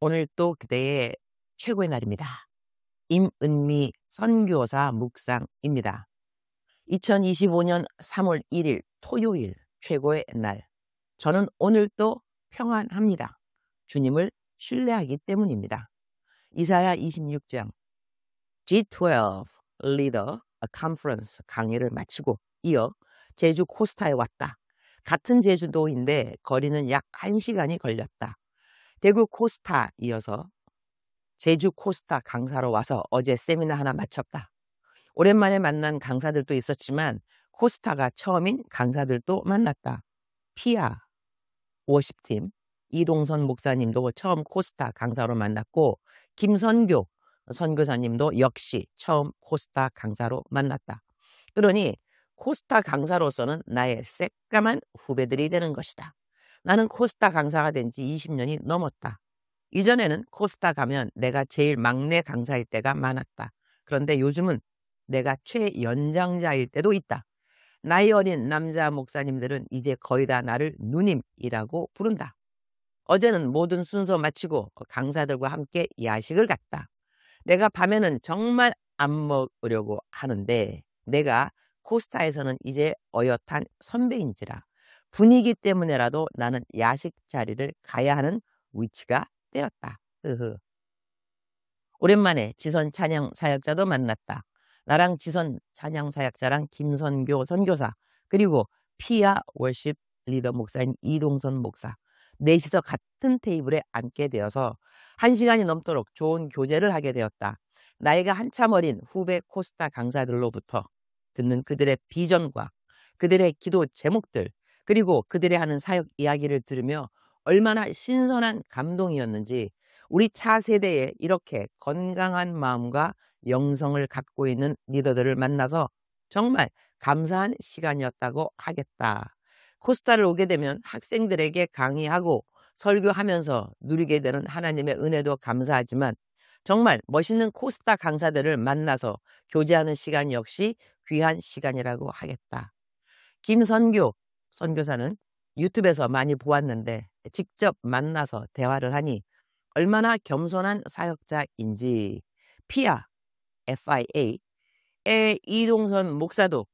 오늘 또 그대의 최고의 날입니다. 임은미 선교사 묵상입니다. 2025년 3월 1일 토요일 최고의 날. 저는 오늘도 평안합니다. 주님을 신뢰하기 때문입니다. 이사야 26장 G12 Leader Conference 강의를 마치고 이어 제주 코스타에 왔다. 같은 제주도인데 거리는 약 1시간이 걸렸다. 대구 코스타 이어서 제주 코스타 강사로 와서 어제 세미나 하나 마쳤다. 오랜만에 만난 강사들도 있었지만 코스타가 처음인 강사들도 만났다. 피아 워십팀 이동선 목사님도 처음 코스타 강사로 만났고 김선교 선교사님도 역시 처음 코스타 강사로 만났다. 그러니 코스타 강사로서는 나의 새까만 후배들이 되는 것이다. 나는 코스타 강사가 된 지 20년이 넘었다. 이전에는 코스타 가면 내가 제일 막내 강사일 때가 많았다. 그런데 요즘은 내가 최연장자일 때도 있다. 나이 어린 남자 목사님들은 이제 거의 다 나를 누님이라고 부른다. 어제는 모든 순서 마치고 강사들과 함께 야식을 갔다. 내가 밤에는 정말 안 먹으려고 하는데 내가 코스타에서는 이제 어엿한 선배인지라 분위기 때문에라도 나는 야식 자리를 가야 하는 위치가 되었다. 오랜만에 지선 찬양 사역자도 만났다. 나랑 지선 찬양 사역자랑 김선교 선교사 그리고 피아 월십 리더 목사인 이동선 목사 넷이서 같은 테이블에 앉게 되어서 1시간이 넘도록 좋은 교제를 하게 되었다. 나이가 한참 어린 후배 코스타 강사들로부터 듣는 그들의 비전과 그들의 기도 제목들 그리고 그들의 하는 사역 이야기를 들으며 얼마나 신선한 감동이었는지 우리 차세대에 이렇게 건강한 마음과 영성을 갖고 있는 리더들을 만나서 정말 감사한 시간이었다고 하겠다. 코스타를 오게 되면 학생들에게 강의하고 설교하면서 누리게 되는 하나님의 은혜도 감사하지만 정말 멋있는 코스타 강사들을 만나서 교제하는 시간 역시 귀한 시간이라고 하겠다. 김선교 선교사는 유튜브에서 많이 보았는데 직접 만나서 대화를 하니 얼마나 겸손한 사역자인지 피아 FIA의 이동선 목사도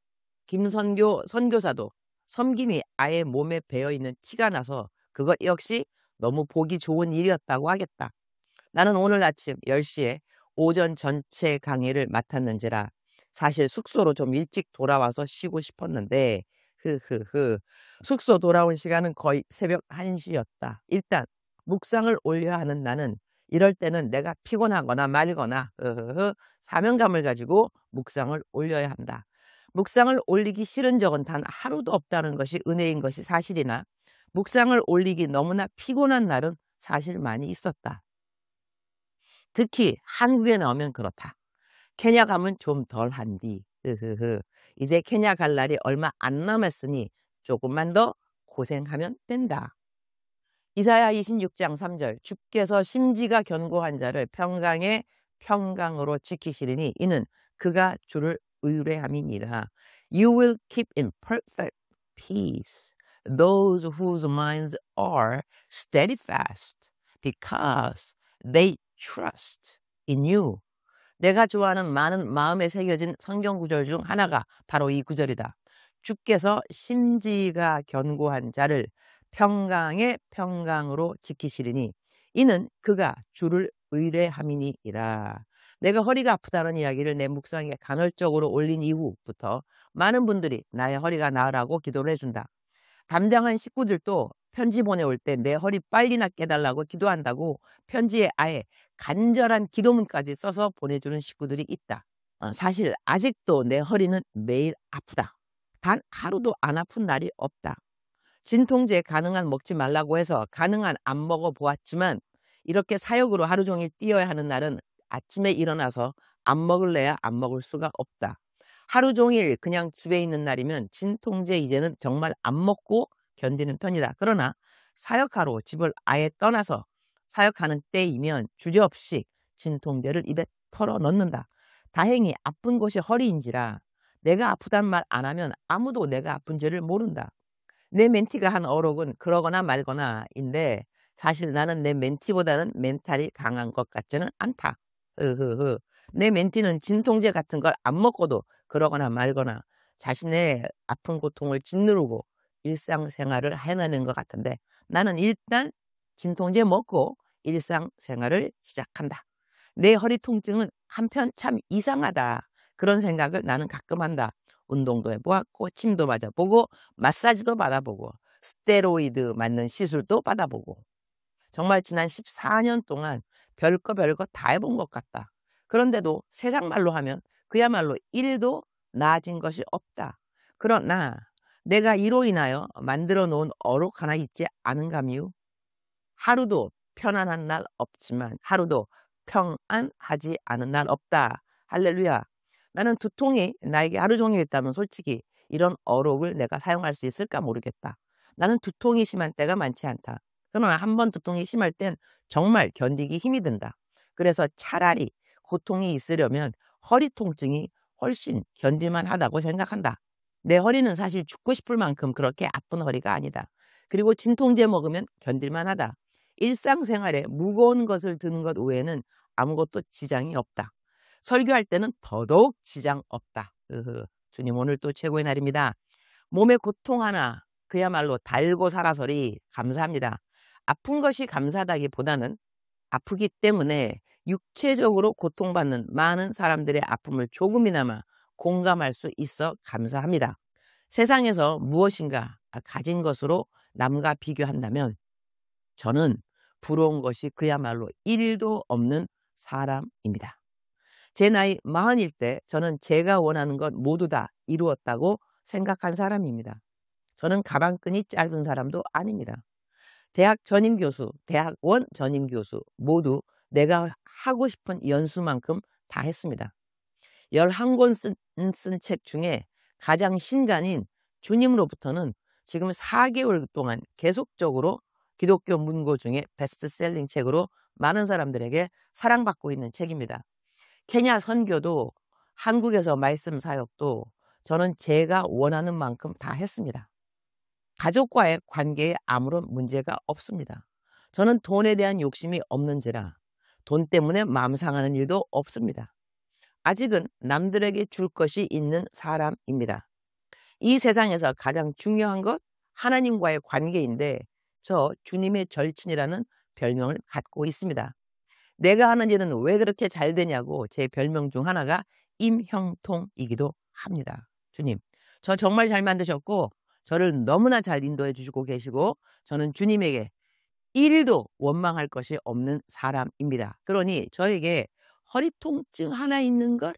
김선교 선교사도 섬김이 아예 몸에 배어있는 티가 나서 그것 역시 너무 보기 좋은 일이었다고 하겠다. 나는 오늘 아침 10시에 오전 전체 강의를 맡았는지라 사실 숙소로 좀 일찍 돌아와서 쉬고 싶었는데 숙소 돌아온 시간은 거의 새벽 1시였다. 일단 묵상을 올려야 하는 나는 이럴 때는 내가 피곤하거나 말거나 사명감을 가지고 묵상을 올려야 한다. 묵상을 올리기 싫은 적은 단 하루도 없다는 것이 은혜인 것이 사실이나 묵상을 올리기 너무나 피곤한 날은 사실 많이 있었다. 특히 한국에 나오면 그렇다. 케냐 가면 좀 덜한디. 이제 케냐 갈 날이 얼마 안 남았으니 조금만 더 고생하면 된다. 이사야 26장 3절 주께서 심지가 견고한 자를 평강의 평강으로 지키시리니 이는 그가 주를 의뢰함이니라. You will keep in perfect peace those whose minds are steadfast because they trust in you. 내가 좋아하는 많은 마음에 새겨진 성경 구절 중 하나가 바로 이 구절이다. 주께서 심지가 견고한 자를 평강의 평강으로 지키시리니 이는 그가 주를 의뢰함이니이다. 내가 허리가 아프다는 이야기를 내 묵상에 간헐적으로 올린 이후부터 많은 분들이 나의 허리가 나으라고 기도를 해준다. 담당한 식구들도 편지 보내올 때 내 허리 빨리 낫게 해달라고 기도한다고 편지에 아예 간절한 기도문까지 써서 보내주는 식구들이 있다. 사실 아직도 내 허리는 매일 아프다. 단 하루도 안 아픈 날이 없다. 진통제 가능한 먹지 말라고 해서 가능한 안 먹어보았지만 이렇게 사역으로 하루 종일 뛰어야 하는 날은 아침에 일어나서 안 먹을래야 안 먹을 수가 없다. 하루 종일 그냥 집에 있는 날이면 진통제 이제는 정말 안 먹고 견디는 편이다. 그러나 사역하러 집을 아예 떠나서 사역하는 때이면 주저없이 진통제를 입에 털어 넣는다. 다행히 아픈 곳이 허리인지라 내가 아프단 말 안 하면 아무도 내가 아픈 줄을 모른다. 내 멘티가 한 어록은 그러거나 말거나인데 사실 나는 내 멘티보다는 멘탈이 강한 것 같지는 않다. 흐흐흐. 내 멘티는 진통제 같은 걸 안 먹고도 그러거나 말거나 자신의 아픈 고통을 짓누르고 일상생활을 해내는 것 같은데, 나는 일단 진통제 먹고 일상생활을 시작한다. 내 허리 통증은 한편 참 이상하다. 그런 생각을 나는 가끔 한다. 운동도 해보았고, 침도 맞아보고, 마사지도 받아보고, 스테로이드 맞는 시술도 받아보고, 정말 지난 14년 동안 별거 다 해본 것 같다. 그런데도 세상 말로 하면 그야말로 1도 나아진 것이 없다. 그러나 내가 이로 인하여 만들어 놓은 어록 하나 있지 않은가미요? 하루도 편안한 날 없지만 하루도 평안하지 않은 날 없다. 할렐루야. 나는 두통이 나에게 하루 종일 있다면 솔직히 이런 어록을 내가 사용할 수 있을까 모르겠다. 나는 두통이 심한 때가 많지 않다. 그러나 한번 두통이 심할 땐 정말 견디기 힘이 든다. 그래서 차라리 고통이 있으려면 허리 통증이 훨씬 견딜만 하다고 생각한다. 내 허리는 사실 죽고 싶을 만큼 그렇게 아픈 허리가 아니다. 그리고 진통제 먹으면 견딜만 하다. 일상생활에 무거운 것을 드는 것 외에는 아무것도 지장이 없다. 설교할 때는 더더욱 지장 없다. 주님 오늘 또 최고의 날입니다. 몸의 고통 하나 그야말로 달고 살아서리 감사합니다. 아픈 것이 감사하다기보다는 아프기 때문에 육체적으로 고통받는 많은 사람들의 아픔을 조금이나마 공감할 수 있어 감사합니다. 세상에서 무엇인가 가진 것으로 남과 비교한다면 저는 부러운 것이 그야말로 1도 없는 사람입니다. 제 나이 40일 때 저는 제가 원하는 것 모두 다 이루었다고 생각한 사람입니다. 저는 가방끈이 짧은 사람도 아닙니다. 대학 전임 교수, 대학원 전임 교수 모두 내가 하고 싶은 연수만큼 다 했습니다. 11권 쓴 책 중에 가장 신간인 주님으로부터는 지금 4개월 동안 계속적으로 기독교 문고 중에 베스트셀링 책으로 많은 사람들에게 사랑받고 있는 책입니다. 케냐 선교도 한국에서 말씀 사역도 저는 제가 원하는 만큼 다 했습니다. 가족과의 관계에 아무런 문제가 없습니다. 저는 돈에 대한 욕심이 없는지라 돈 때문에 마음 상하는 일도 없습니다. 아직은 남들에게 줄 것이 있는 사람입니다. 이 세상에서 가장 중요한 것 하나님과의 관계인데 저 주님의 절친이라는 별명을 갖고 있습니다. 내가 하는 일은 왜 그렇게 잘 되냐고 제 별명 중 하나가 임형통이기도 합니다. 주님, 저 정말 잘 만드셨고 저를 너무나 잘 인도해 주시고 계시고 저는 주님에게 1도 원망할 것이 없는 사람입니다. 그러니 저에게 허리 통증 하나 있는 걸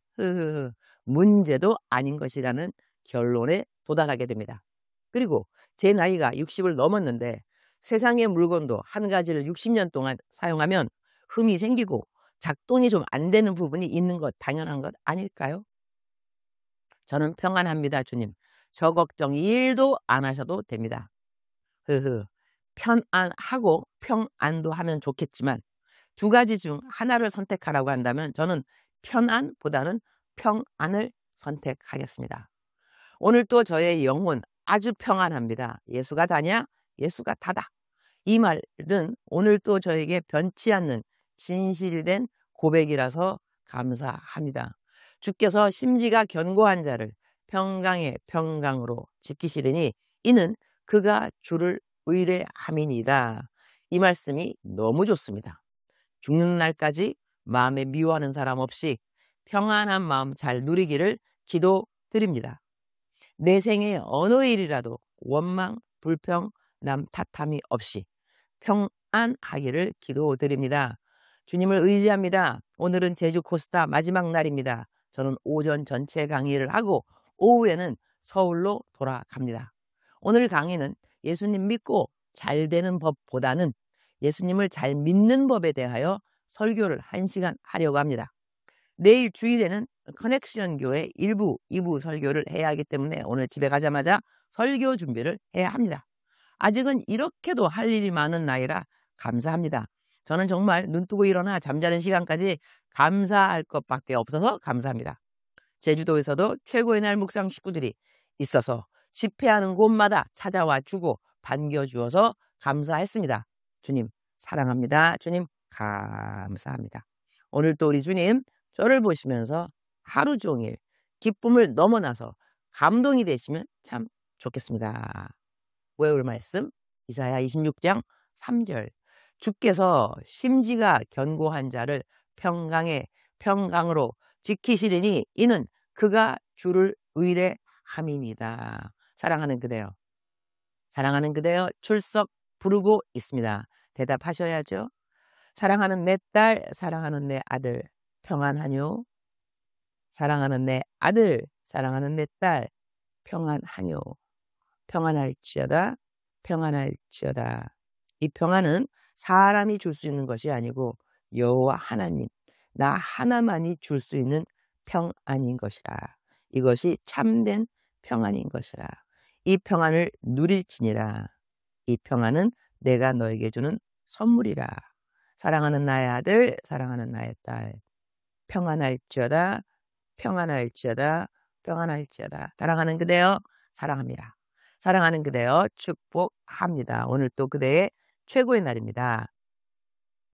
문제도 아닌 것이라는 결론에 도달하게 됩니다. 그리고 제 나이가 60을 넘었는데 세상의 물건도 한 가지를 60년 동안 사용하면 흠이 생기고 작동이 좀 안 되는 부분이 있는 것 당연한 것 아닐까요? 저는 평안합니다. 주님. 저 걱정 1도 안 하셔도 됩니다. 편안하고 평안도 하면 좋겠지만 두 가지 중 하나를 선택하라고 한다면 저는 편안보다는 평안을 선택하겠습니다. 오늘 또 저의 영혼 아주 평안합니다. 예수가 다냐? 예수가 다다. 이 말은 오늘 또 저에게 변치 않는 진실된 고백이라서 감사합니다. 주께서 심지가 견고한 자를 평강의 평강으로 지키시리니 이는 그가 주를 의뢰함이니이다. 이 말씀이 너무 좋습니다. 죽는 날까지 마음에 미워하는 사람 없이 평안한 마음 잘 누리기를 기도드립니다. 내 생에 어느 일이라도 원망, 불평, 남 탓함이 없이 평안하기를 기도드립니다. 주님을 의지합니다. 오늘은 제주 코스타 마지막 날입니다. 저는 오전 전체 강의를 하고 오후에는 서울로 돌아갑니다. 오늘 강의는 예수님 믿고 잘 되는 법보다는 예수님을 잘 믿는 법에 대하여 설교를 1시간 하려고 합니다. 내일 주일에는 커넥션 교회 1부, 2부 설교를 해야 하기 때문에 오늘 집에 가자마자 설교 준비를 해야 합니다. 아직은 이렇게도 할 일이 많은 나이라 감사합니다. 저는 정말 눈 뜨고 일어나 잠자는 시간까지 감사할 것밖에 없어서 감사합니다. 제주도에서도 최고의 날 묵상 식구들이 있어서 집회하는 곳마다 찾아와 주고 반겨주어서 감사했습니다. 주님, 사랑합니다. 주님 감사합니다. 오늘 또 우리 주님 저를 보시면서 하루 종일 기쁨을 넘어나서 감동이 되시면 참 좋겠습니다. 외울 말씀 이사야 26장 3절 주께서 심지가 견고한 자를 평강으로 지키시리니 이는 그가 주를 의뢰함이니이다. 사랑하는 그대여, 사랑하는 그대여 출석 부르고 있습니다. 대답하셔야죠. 사랑하는 내 딸, 사랑하는 내 아들 평안하뇨? 사랑하는 내 아들, 사랑하는 내 딸 평안하뇨? 평안할지어다, 평안할지어다. 이 평안은 사람이 줄 수 있는 것이 아니고 여호와 하나님, 나 하나만이 줄 수 있는 평안인 것이라. 이것이 참된 평안인 것이라. 이 평안을 누릴지니라. 이 평안은 내가 너에게 주는 선물이라. 사랑하는 나의 아들, 사랑하는 나의 딸 평안할지어다, 평안할지어다, 평안할지어다. 사랑하는 그대여 사랑합니다. 사랑하는 그대여 축복합니다. 오늘 또 그대의 최고의 날입니다.